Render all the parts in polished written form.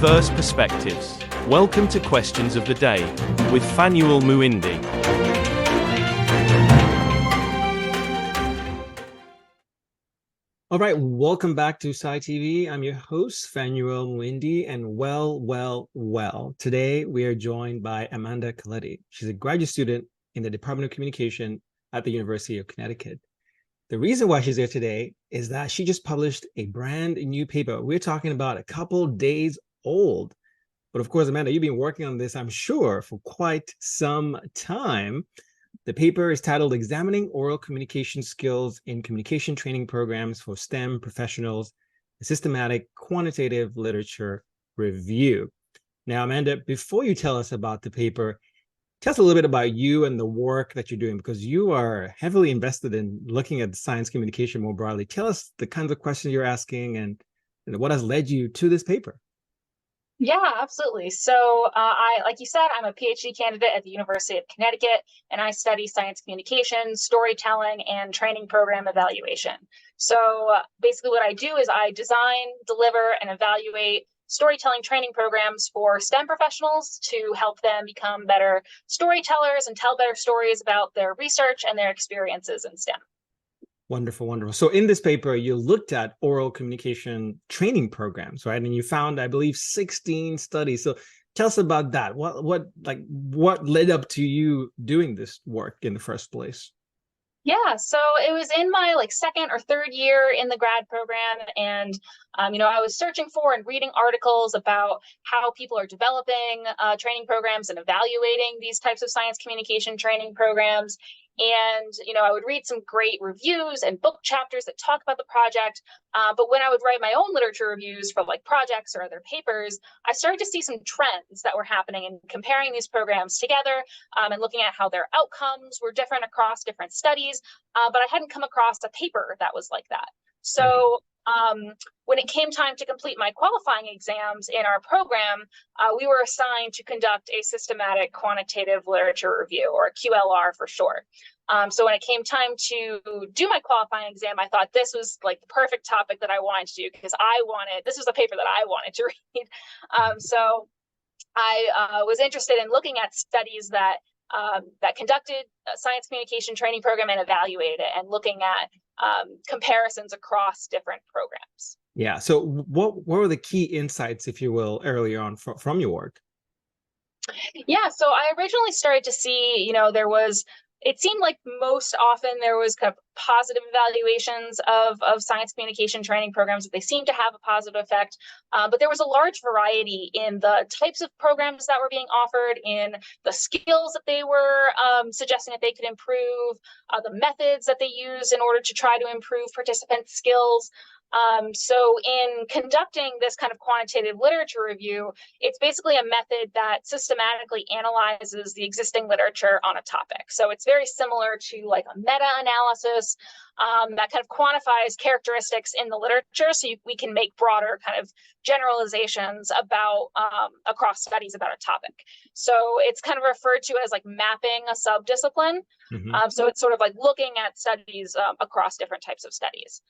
Diverse perspectives. Welcome to Questions of the Day with Fanuel Muindi. All right, welcome back to SciTV. I'm your host, Fanuel Muindi, and well. Today we are joined by Amanda Coletti. She's a graduate student in the Department of Communication at the University of Connecticut. The reason why she's here today is that she just published a brand new paper. We're talking about a couple days old. But of course, Amanda, you've been working on this, I'm sure, for quite some time. The paper is titled Examining Oral Communication Skills in Communication Training Programs for STEM Professionals, a Systematic Quantitative Literature Review. Now, Amanda, before you tell us about the paper, tell us a little bit about you and the work that you're doing, because you are heavily invested in looking at science communication more broadly. Tell us the kinds of questions you're asking and what has led you to this paper. Yeah, absolutely. So like you said, I'm a Ph.D. candidate at the University of Connecticut, and I study science communication, storytelling, and training program evaluation. So basically what I do is I design, deliver, and evaluate storytelling training programs for STEM professionals to help them become better storytellers and tell better stories about their research and their experiences in STEM. Wonderful. So in this paper, you looked at oral communication training programs, right? And you found, I believe, 16 studies. So tell us about that. What led up to you doing this work in the first place? Yeah, so it was in my second or third year in the grad program, and I was searching for and reading articles about how people are developing training programs and evaluating these types of science communication training programs. And, I would read some great reviews and book chapters that talk about the project. But when I would write my own literature reviews for projects or other papers, I started to see some trends that were happening and comparing these programs together and looking at how their outcomes were different across different studies. But I hadn't come across a paper that was like that. So when it came time to complete my qualifying exams in our program, we were assigned to conduct a systematic quantitative literature review, or QLR for short. So when it came time to do my qualifying exam, I thought this was the perfect topic that I wanted to do, because this was a paper that I wanted to read. So I was interested in looking at studies that conducted a science communication training program and evaluated it, and looking at comparisons across different programs. Yeah. So what were the key insights, if you will, earlier on from your work? Yeah. So I originally started to see, it seemed like most often there was kind of positive evaluations of science communication training programs, that they seemed to have a positive effect. But there was a large variety in the types of programs that were being offered, in the skills that they were suggesting that they could improve, the methods that they used in order to try to improve participants' skills. So in conducting this kind of quantitative literature review, it's basically a method that systematically analyzes the existing literature on a topic. So it's very similar to a meta-analysis that kind of quantifies characteristics in the literature, so we can make broader kind of generalizations about across studies about a topic. So it's kind of referred to as mapping a subdiscipline. Mm-hmm. So it's sort of looking at studies across different types of studies.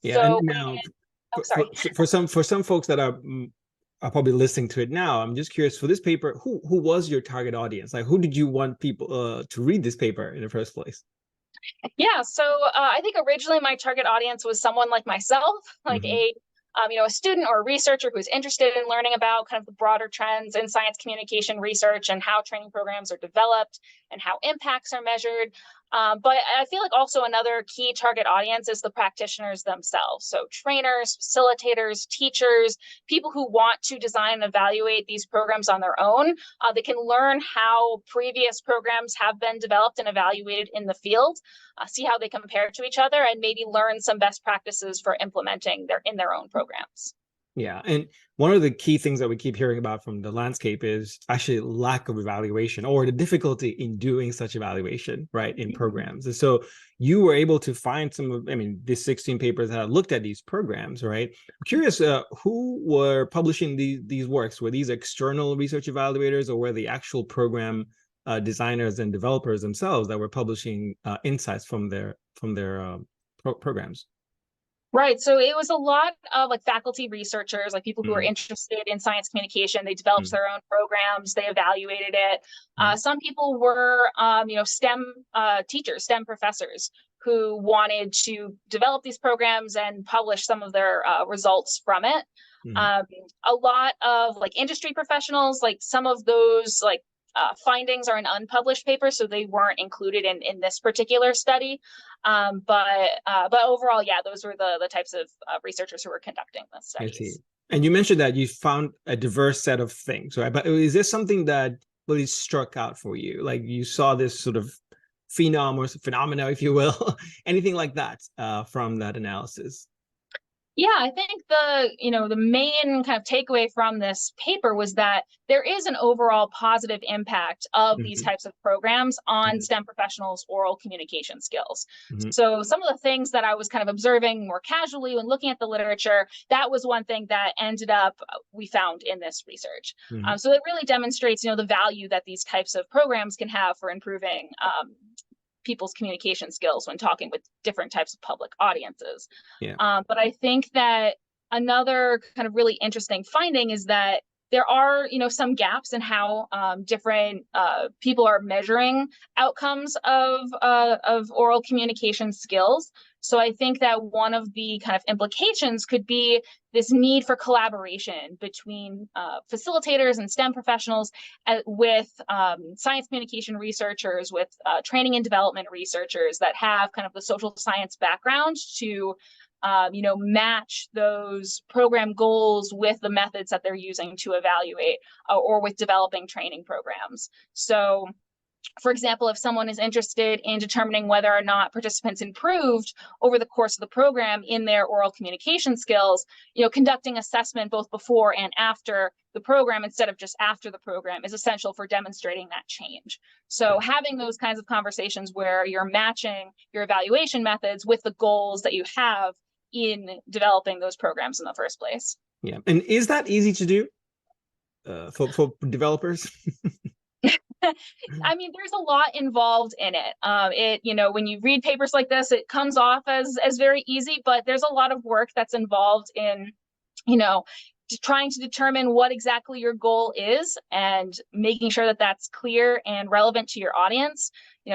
Yeah, so, and now for some folks that are probably listening to it now, I'm just curious, for this paper, who was your target audience? Who did you want people to read this paper in the first place? Yeah, so I think originally my target audience was someone like myself, a student or a researcher who's interested in learning about kind of the broader trends in science communication research and how training programs are developed and how impacts are measured. But I feel also another key target audience is the practitioners themselves. So trainers, facilitators, teachers, people who want to design and evaluate these programs on their own. They can learn how previous programs have been developed and evaluated in the field, see how they compare to each other, and maybe learn some best practices for implementing in their own programs. Yeah, and one of the key things that we keep hearing about from the landscape is actually lack of evaluation, or the difficulty in doing such evaluation, right, in programs. And so you were able to find these 16 papers that looked at these programs, right? I'm curious, who were publishing these works? Were these external research evaluators, or were the actual program designers and developers themselves that were publishing insights from their programs? Right. So it was a lot of like faculty researchers, like people who are interested in science communication. They developed their own programs. They evaluated it. Some people were, STEM teachers, STEM professors who wanted to develop these programs and publish some of their results from it. A lot of like industry professionals, like some of those like findings are in unpublished papers, so they weren't included in this particular study. But overall, yeah, those were the types of researchers who were conducting the I see. studies. And you mentioned that you found a diverse set of things, right? But is this something that really struck out for you? Like you saw this sort of phenomena, if you will, anything like that from that analysis? Yeah, I think the main kind of takeaway from this paper was that there is an overall positive impact of these types of programs on STEM professionals' oral communication skills. So some of the things that I was kind of observing more casually when looking at the literature, that was one thing that we found in this research. So it really demonstrates, the value that these types of programs can have for improving people's communication skills when talking with different types of public audiences. But I think that another kind of really interesting finding is that there are, some gaps in how different people are measuring outcomes of oral communication skills. So I think that one of the kind of implications could be this need for collaboration between facilitators and STEM professionals with science communication researchers, with training and development researchers that have kind of the social science background to match those program goals with the methods that they're using to evaluate or with developing training programs. So, for example, if someone is interested in determining whether or not participants improved over the course of the program in their oral communication skills, conducting assessment both before and after the program instead of just after the program is essential for demonstrating that change. So having those kinds of conversations where you're matching your evaluation methods with the goals that you have in developing those programs in the first place. Yeah. And is that easy to do for developers? I mean, there's a lot involved in it. When you read papers like this, it comes off as very easy, but there's a lot of work that's involved in, trying to determine what exactly your goal is and making sure that that's clear and relevant to your audience.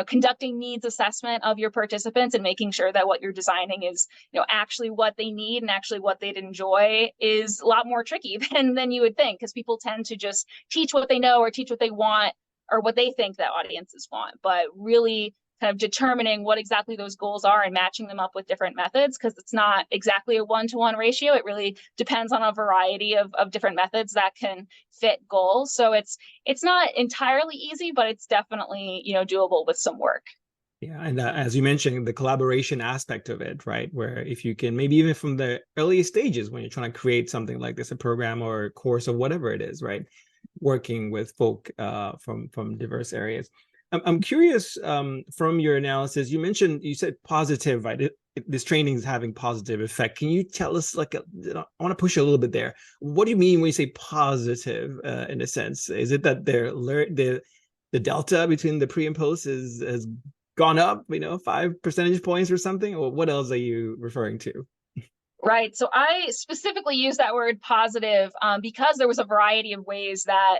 Conducting needs assessment of your participants and making sure that what you're designing is, actually what they need and actually what they'd enjoy is a lot more tricky than you would think, because people tend to just teach what they know or teach what they want or what they think that audiences want, but really kind of determining what exactly those goals are and matching them up with different methods, because it's not exactly a 1-to-1 ratio. It really depends on a variety of different methods that can fit goals. So it's not entirely easy, but it's definitely, doable with some work. Yeah, and as you mentioned, the collaboration aspect of it, right? Where if you can, maybe even from the earliest stages when you're trying to create something like this, a program or a course or whatever it is, right? Working with folk from diverse areas. I'm curious, from your analysis, you said positive, right? This training is having positive effect. Can you tell us, I want to push you a little bit there. What do you mean when you say positive, in a sense? Is it that the delta between the pre and post has gone up, 5 percentage points or something? Or what else are you referring to? Right. So I specifically use that word positive because there was a variety of ways that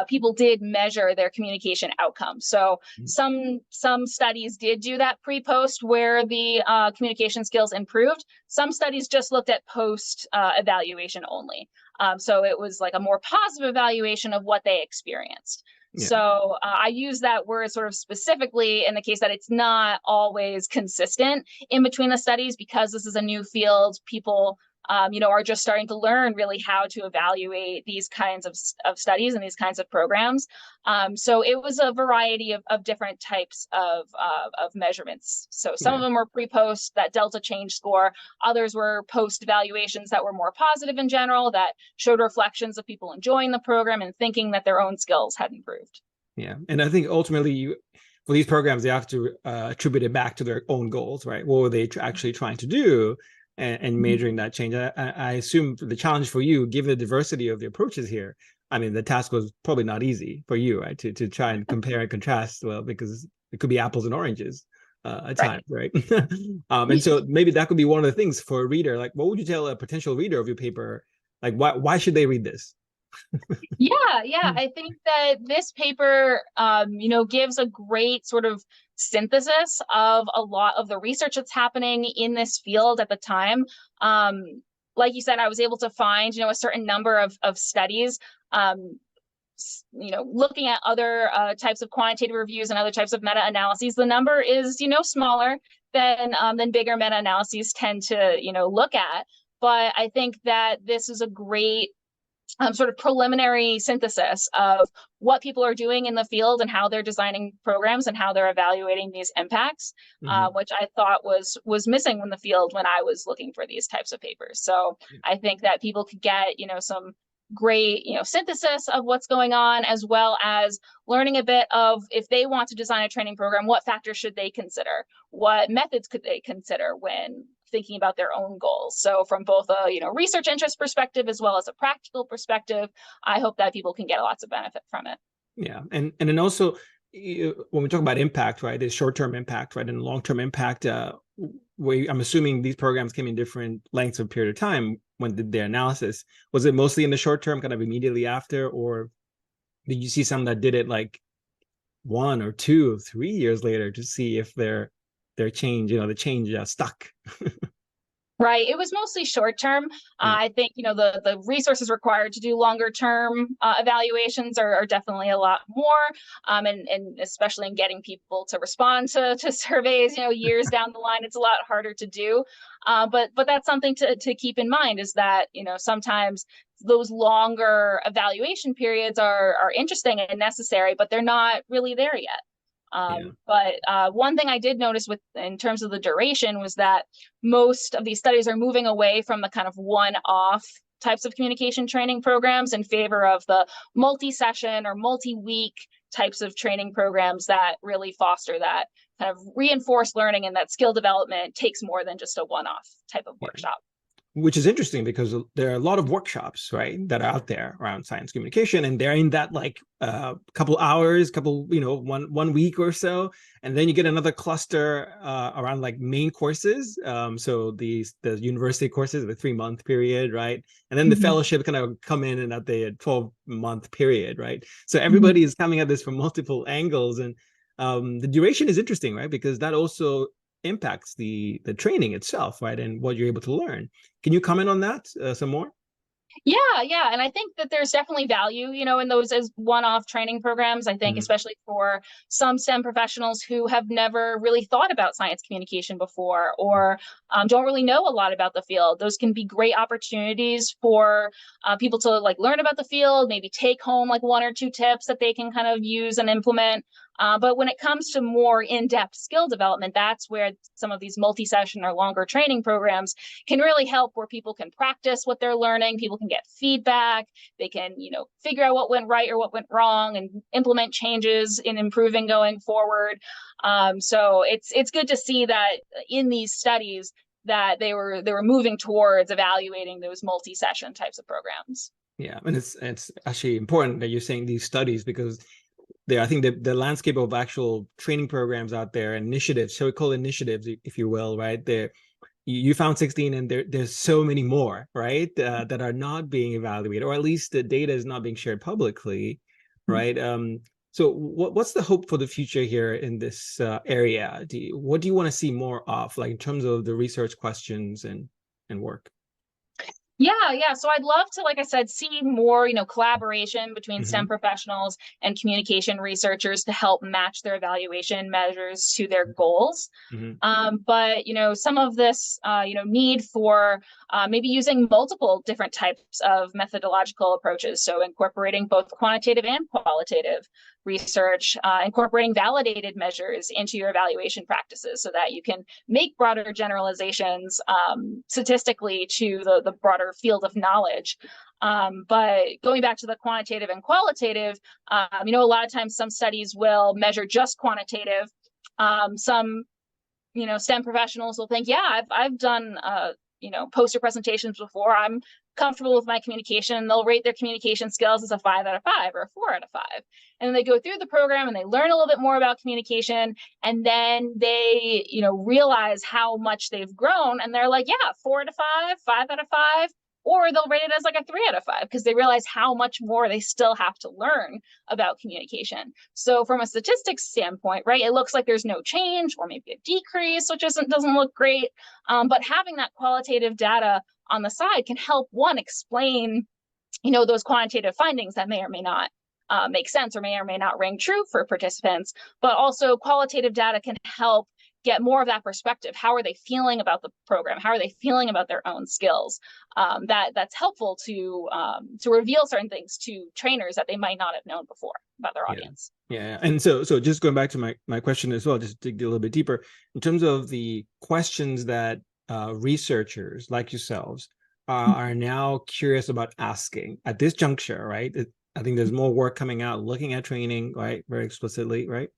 people did measure their communication outcomes. So some studies did do that pre-post where the communication skills improved. Some studies just looked at post evaluation only. So it was like a more positive evaluation of what they experienced. Yeah. So I use that word sort of specifically in the case that it's not always consistent in between the studies, because this is a new field. People, are just starting to learn really how to evaluate these kinds of studies and these kinds of programs. So it was a variety of different types of measurements. So some of them were pre-post, that delta change score. Others were post evaluations that were more positive in general, that showed reflections of people enjoying the program and thinking that their own skills had improved. Yeah, and I think ultimately for these programs, they have to attribute it back to their own goals, right? What were they actually trying to do? And measuring that change. I assume the challenge for you, given the diversity of the approaches here, I mean, the task was probably not easy for you, right? To try and compare and contrast, well, because it could be apples and oranges. at Right. times, right? And so maybe that could be one of the things for a reader. Like, what would you tell a potential reader of your paper? Like, why should they read this? Yeah. I think that this paper, gives a great sort of synthesis of a lot of the research that's happening in this field at the time. Like you said, I was able to find, a certain number of studies, looking at other types of quantitative reviews and other types of meta-analyses. The number is, smaller than bigger meta-analyses tend to, look at. But I think that this is a great sort of preliminary synthesis of what people are doing in the field and how they're designing programs and how they're evaluating these impacts, which I thought was missing in the field when I was looking for these types of papers. So I think that people could get, some great, synthesis of what's going on, as well as learning a bit of, if they want to design a training program, what factors should they consider? What methods could they consider when thinking about their own goals? So from both a research interest perspective as well as a practical perspective, I hope that people can get lots of benefit from it. Yeah, and then also when we talk about impact, right, there's short-term impact, right, and long-term impact. I'm assuming these programs came in different lengths of period of time when did their analysis. Was it mostly in the short term, kind of immediately after, or did you see some that did it like 1 or 2 or 3 years later to see if their change, the change stuck? Right. It was mostly short term. I think, the resources required to do longer term evaluations are definitely a lot more. And especially in getting people to respond to surveys, years down the line, it's a lot harder to do. But that's something to keep in mind, is that, sometimes those longer evaluation periods are interesting and necessary, but they're not really there yet. But one thing I did notice in terms of the duration was that most of these studies are moving away from the kind of one-off types of communication training programs in favor of the multi-session or multi-week types of training programs that really foster that kind of reinforced learning, and that skill development takes more than just a one-off type of workshop. Which is interesting because there are a lot of workshops, right, that are out there around science communication, and they're in that like couple hours, one week or so, and then you get another cluster around like main courses. So the university courses, the 3-month period, right, and then the fellowship kind of come in at the 12-month period, right. So everybody is coming at this from multiple angles, and the duration is interesting, right, because that also impacts the training itself, right, and what you're able to learn. Can you comment on that some more? Yeah. And I think that there's definitely value, in those as one-off training programs. I think especially for some STEM professionals who have never really thought about science communication before, or don't really know a lot about the field, those can be great opportunities for people to like learn about the field, maybe take home like 1 or 2 tips that they can kind of use and implement. But when it comes to more in-depth skill development, that's where some of these multi-session or longer training programs can really help, where people can practice what they're learning, people can get feedback, they can, figure out what went right or what went wrong and implement changes in improving going forward. So it's good to see that in these studies that they were moving towards evaluating those multi-session types of programs. Yeah, and it's actually important that you're saying these studies, because I think the landscape of actual training programs out there, initiatives, so we call initiatives, if you will, right? You found 16, and there's so many more, right, that are not being evaluated, or at least the data is not being shared publicly, right? So what's the hope for the future here in this area? What do you want to see more of, like in terms of the research questions and work? Yeah. So I'd love to, like I said, see more, collaboration between STEM professionals and communication researchers to help match their evaluation measures to their goals. But, some of this, need for maybe using multiple different types of methodological approaches. So incorporating both quantitative and qualitative research, incorporating validated measures into your evaluation practices so that you can make broader generalizations statistically to the broader field of knowledge. But going back to the quantitative and qualitative, a lot of times some studies will measure just quantitative. Some STEM professionals will think, yeah, I've done poster presentations before, I'm comfortable with my communication, and they'll rate their communication skills as a 5 out of 5 or a 4 out of 5. And then they go through the program and they learn a little bit more about communication, and then they, realize how much they've grown, and they're like, yeah, 4 out of 5, 5 out of 5, or they'll rate it as like a 3 out of 5 because they realize how much more they still have to learn about communication. So from a statistics standpoint, right, it looks like there's no change or maybe a decrease, which doesn't look great. But having that qualitative data on the side can help one explain, those quantitative findings that may or may not make sense or may not ring true for participants. But also qualitative data can help get more of that perspective. How are they feeling about the program? How are they feeling about their own skills? That's helpful to reveal certain things to trainers that they might not have known before about their audience. Yeah. And so just going back to my question as well, just to dig a little bit deeper, in terms of the questions that researchers like yourselves are now curious about asking at this juncture, right? I think there's more work coming out looking at training, right, very explicitly, right?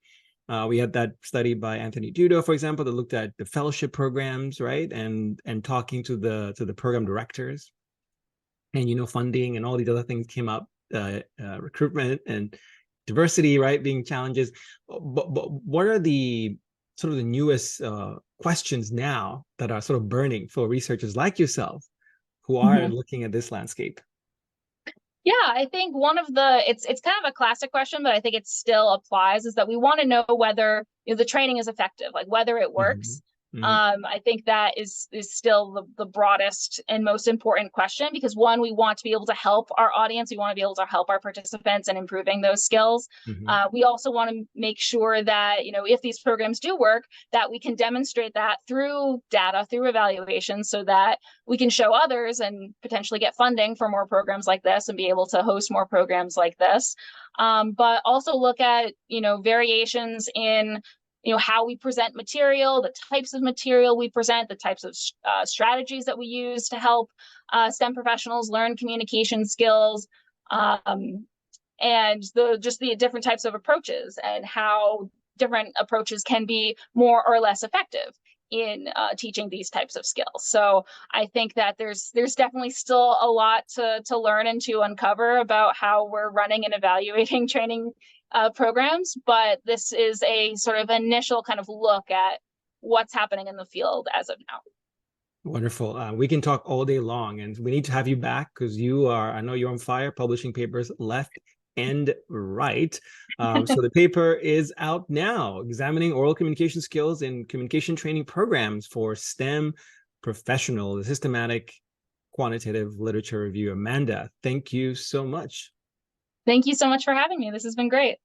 We had that study by Anthony Dudo, for example, that looked at the fellowship programs, right, and talking to the program directors, and funding and all these other things came up, recruitment and diversity, right, being challenges. But what are the sort of the newest questions now that are sort of burning for researchers like yourself who are looking at this landscape? Yeah, I think one of it's kind of a classic question, but I think it still applies, is that we want to know whether the training is effective, like whether it works. I think that is still the broadest and most important question, because one, we want to be able to help our audience. We want to be able to help our participants in improving those skills. We also want to make sure that, if these programs do work, that we can demonstrate that through data, through evaluation, so that we can show others and potentially get funding for more programs like this and be able to host more programs like this. But also look at, variations in how we present material, the types of material we present, the types of strategies that we use to help STEM professionals learn communication skills, and the different types of approaches, and how different approaches can be more or less effective in teaching these types of skills. So I think that there's definitely still a lot to learn and to uncover about how we're running and evaluating training programs, but this is a sort of initial kind of look at what's happening in the field as of now. Wonderful. We can talk all day long, and we need to have you back because I know you're on fire, publishing papers left and right. So the paper is out now, examining oral communication skills in communication training programs for STEM professionals, the systematic quantitative literature review. Amanda, thank you so much. Thank you so much for having me. This has been great.